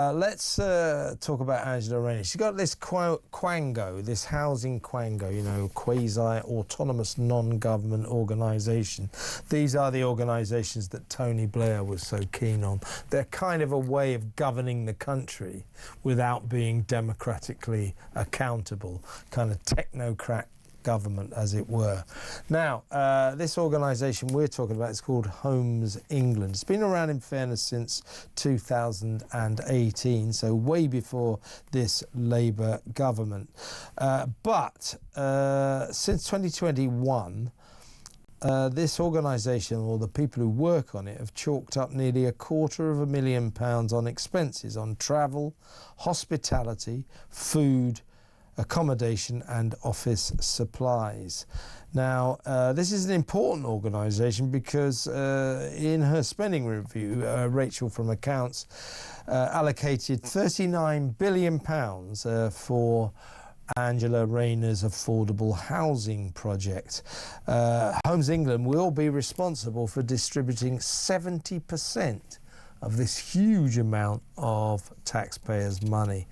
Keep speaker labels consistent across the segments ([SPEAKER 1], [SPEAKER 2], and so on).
[SPEAKER 1] Let's talk about Angela Rayner. She's got this Quango, this housing Quango, you know, quasi-autonomous non-government organisation. These are the organisations that Tony Blair was so keen on. They're kind of a way of governing the country without being democratically accountable, kind of technocrat government, as it were. Now, this organisation we're talking about is called Homes England. It's been around, in fairness, since 2018, so way before this Labour government. But since 2021, this organisation, or the people who work on it, have chalked up nearly £250,000 on expenses on travel, hospitality, food, accommodation and office supplies. Now, this is an important organisation because in her spending review, Rachel from Accounts allocated £39 billion for Angela Rayner's affordable housing project. Homes England will be responsible for distributing 70% of this huge amount of taxpayers' money.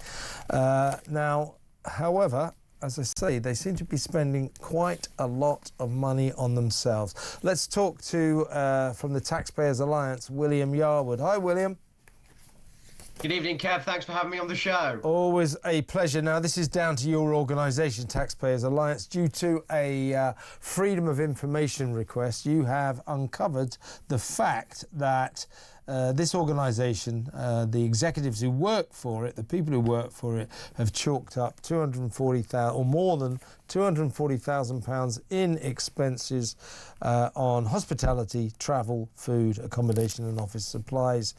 [SPEAKER 1] Now, however, as I say, they seem to be spending quite a lot of money on themselves. Let's talk to, from the Taxpayers Alliance, William Yarwood. Hi, William.
[SPEAKER 2] Good evening, Kev. Thanks for having me on the show.
[SPEAKER 1] Always a pleasure. Now, this is down to your organisation, Taxpayers Alliance. Due to a Freedom of Information request, you have uncovered the fact that this organisation, the executives who work for it, the people who work for it, have chalked up £240,000 or more than £240,000 in expenses on hospitality, travel, food, accommodation and office supplies.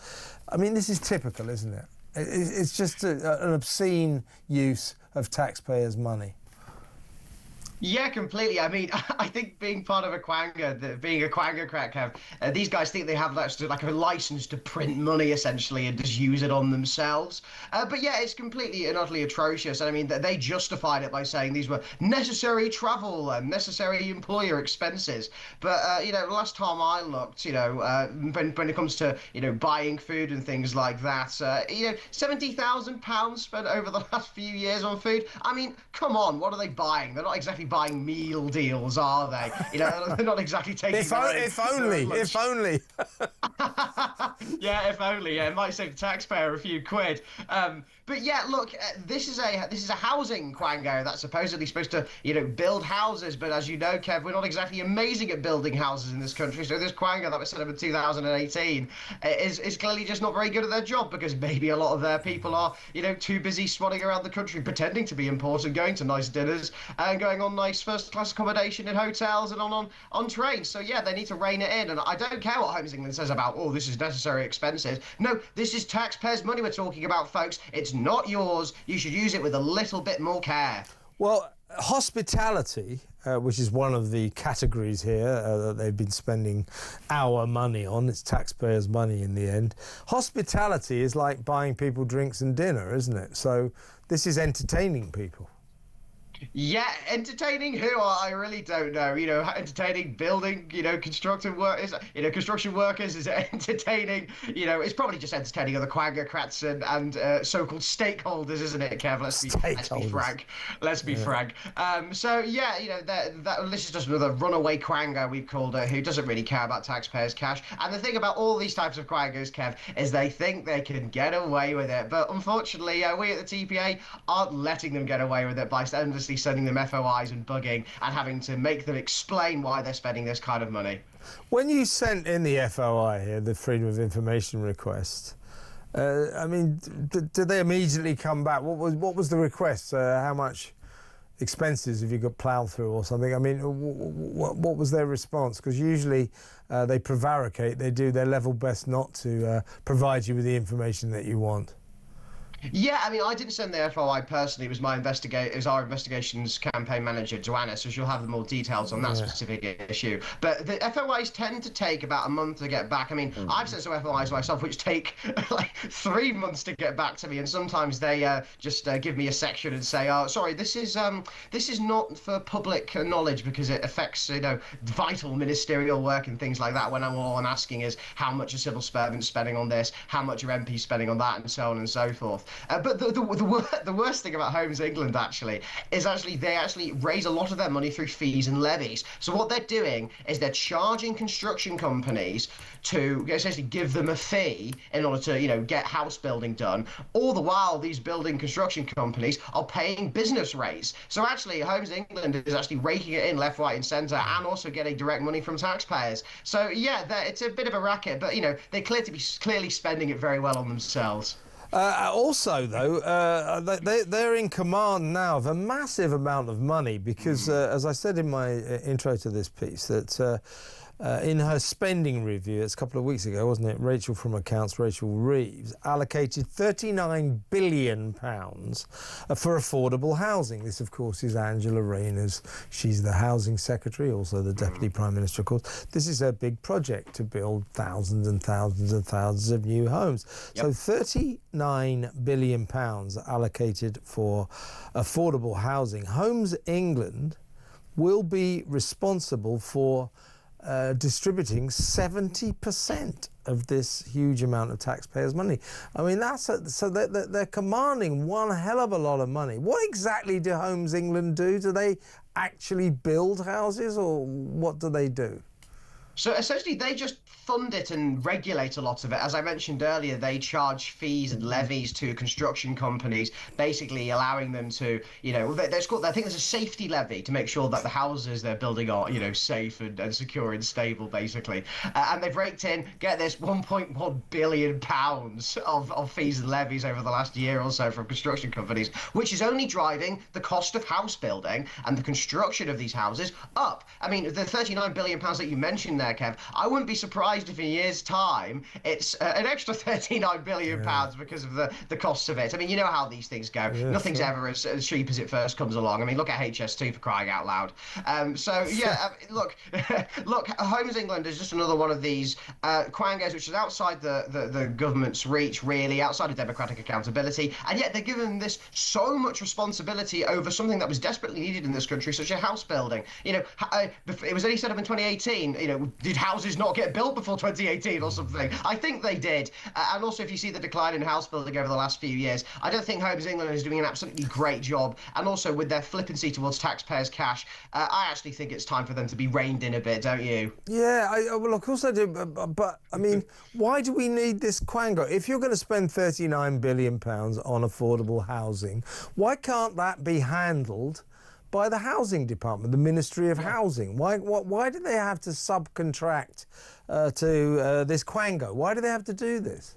[SPEAKER 1] I mean, this is typical, isn't it? It's just an obscene use of taxpayers' money.
[SPEAKER 2] Yeah, completely. I mean, I think being part of a Quango, being a Quango crack, these guys think they have like a license to print money, essentially, and just use it on themselves. But yeah, it's completely and utterly atrocious. And I mean, they justified it by saying these were necessary travel and necessary employer expenses. But, you know, last time I looked, you know, when it comes to, you know, buying food and things like that, you know, £70,000 spent over the last few years on food. I mean, come on, what are they buying? They're not exactly buying meal deals, are they? You know, they're not exactly taking.
[SPEAKER 1] If only.
[SPEAKER 2] Yeah, if only. Yeah, it might save the taxpayer a few quid. But yeah, look, this is a housing Quango that's supposedly supposed to, you know, build houses. But as you know, Kev, we're not exactly amazing at building houses in this country. So this Quango that was set up in 2018 is clearly just not very good at their job, because maybe a lot of their people are, you know, too busy swatting around the country pretending to be important, going to nice dinners and going on nice first-class accommodation in hotels and on trains. So yeah, they need to rein it in. And I don't care what Homes England says about, oh, this is necessary expenses. No, this is taxpayers' money we're talking about, folks. It's not yours. You should use it with a little bit more care.
[SPEAKER 1] Well, hospitality, which is one of the categories here that they've been spending our money on, it's taxpayers' money in the end. Hospitality is like buying people drinks and dinner, isn't it? So this is entertaining people.
[SPEAKER 2] Yeah, entertaining who? I really don't know. You know, entertaining building, you know, construction workers. Is it entertaining? You know, it's probably just entertaining other quangocrats and so-called stakeholders, isn't it, Kev? Let's be frank. Let's be frank. So yeah, you know, this is just another runaway Quango, we've called her, who doesn't really care about taxpayers' cash. And the thing about all these types of Quangos, Kev, is they think they can get away with it. But unfortunately, we at the TPA aren't letting them get away with it by endlessly sending them FOIs and bugging and having to make them explain why they're spending this kind of money.
[SPEAKER 1] When you sent in the FOI here, the Freedom of Information request, I mean, did they immediately come back? What was the request? How much expenses have you got ploughed through or something? I mean, what was their response? Because usually they prevaricate, they do their level best not to provide you with the information that you want.
[SPEAKER 2] Yeah, I mean, I didn't send the FOI personally. It was it was our investigations campaign manager, Joanna. So she'll have the more details on that
[SPEAKER 1] Yeah.
[SPEAKER 2] specific issue. But the FOIs tend to take about a month to get back. I mean, I've sent some FOIs myself, which take like 3 months to get back to me, and sometimes they just give me a section and say, "Oh, sorry, this is not for public knowledge because it affects vital ministerial work and things like that." When all I'm asking is how much a civil servant's spending on this, how much your MP's spending on that, and so on and so forth. But the worst thing about Homes England is they actually raise a lot of their money through fees and levies. So what they're doing is they're charging construction companies to essentially give them a fee in order to get house building done. All the while, these building construction companies are paying business rates. So actually, Homes England is actually raking it in left, right, and centre, and also getting direct money from taxpayers. So yeah, it's a bit of a racket, but they clearly spending it very well on themselves.
[SPEAKER 1] Also, though, they're in command now of a massive amount of money because, as I said in my intro to this piece, that in her spending review, it's a couple of weeks ago, wasn't it? Rachel from Accounts, Rachel Reeves, allocated £39 billion for affordable housing. This, of course, is Angela Rayner's. She's the Housing Secretary, also the Deputy Prime Minister, of course. This is her big project to build thousands and thousands and thousands of new homes. Yep. So £39 billion allocated for affordable housing. Homes England will be responsible for distributing 70% of this huge amount of taxpayers' money. I mean, so they're commanding one hell of a lot of money. What exactly do Homes England do? Do they actually build houses, or what do they do?
[SPEAKER 2] So essentially, they just fund it and regulate a lot of it. As I mentioned earlier, they charge fees and levies to construction companies, basically allowing them to, I think there's a safety levy to make sure that the houses they're building are, safe and secure and stable, basically. And they've raked in, get this, £1.1 billion of fees and levies over the last year or so from construction companies, which is only driving the cost of house building and the construction of these houses up. I mean, the £39 billion that you mentioned there, Kev, I wouldn't be surprised if in a year's time it's an extra £39 billion because of the costs of it. I mean, you know how these things go. Yeah, nothing's ever as cheap as it first comes along. I mean, look at HS2 for crying out loud. Look, Homes England is just another one of these Quangos, which is outside the government's reach, really, outside of democratic accountability, and yet they're given this so much responsibility over something that was desperately needed in this country, such as house building. It was only set up in 2018. Did houses not get built before 2018 or something? I think they did. And also, if you see the decline in house building over the last few years, I don't think Homes England is doing an absolutely great job. And also, with their flippancy towards taxpayers' cash, I actually think it's time for them to be reined in a bit, don't you?
[SPEAKER 1] Yeah, well, of course I do. But I mean, why do we need this Quango? If you're going to spend £39 billion on affordable housing, why can't that be handled by the Housing Department, the Ministry of Housing? Why do they have to subcontract to this Quango? Why do they have to do this?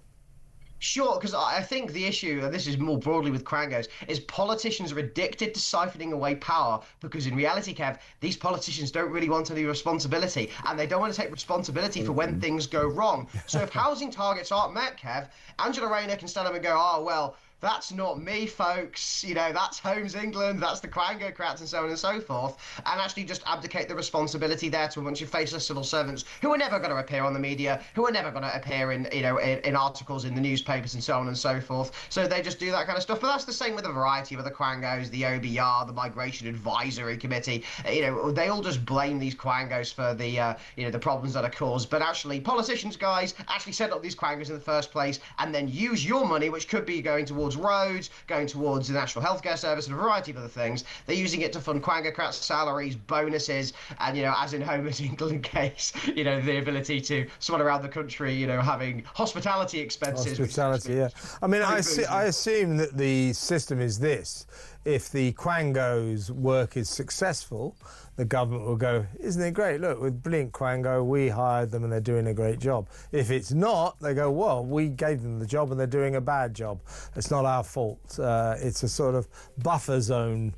[SPEAKER 2] Sure, because I think the issue, and this is more broadly with Quangos, is politicians are addicted to siphoning away power because in reality, Kev, these politicians don't really want any responsibility and they don't want to take responsibility for when things go wrong. So if housing targets aren't met, Kev, Angela Rayner can stand up and go, oh, well, that's not me, folks. That's Homes England, that's the Quangocrats and so on and so forth, and actually just abdicate the responsibility there to a bunch of faceless civil servants who are never going to appear on the media, who are never going to appear in articles in the newspapers and so on and so forth. So they just do that kind of stuff. But that's the same with a variety of other Quangos, the OBR, the Migration Advisory Committee. They all just blame these Quangos for the problems that are caused. But actually, politicians, guys, actually set up these Quangos in the first place and then use your money, which could be going towards roads, going towards the National Healthcare Service and a variety of other things. They're using it to fund Quangocrats' salaries, bonuses, and, as in Homes England case, the ability to swan around the country, having hospitality expenses.
[SPEAKER 1] Hospitality, yeah. I mean, I assume that the system is this. If the Quangos' work is successful, the government will go, isn't it great? Look, with brilliant Quango, we hired them and they're doing a great job. If it's not, they go, well, we gave them the job and they're doing a bad job. It's not our fault. It's a sort of buffer zone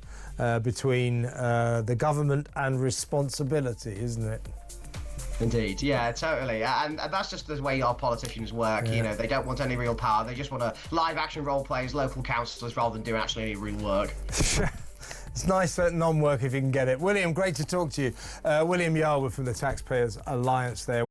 [SPEAKER 1] between the government and responsibility, isn't it?
[SPEAKER 2] Indeed, yeah, totally, and that's just the way our politicians work. You know, they don't want any real power. They just want to live action role play as local councillors rather than doing actually any real work.
[SPEAKER 1] It's nice that non-work if you can get it. William, great to talk to you. William Yarwood from the Taxpayers Alliance there.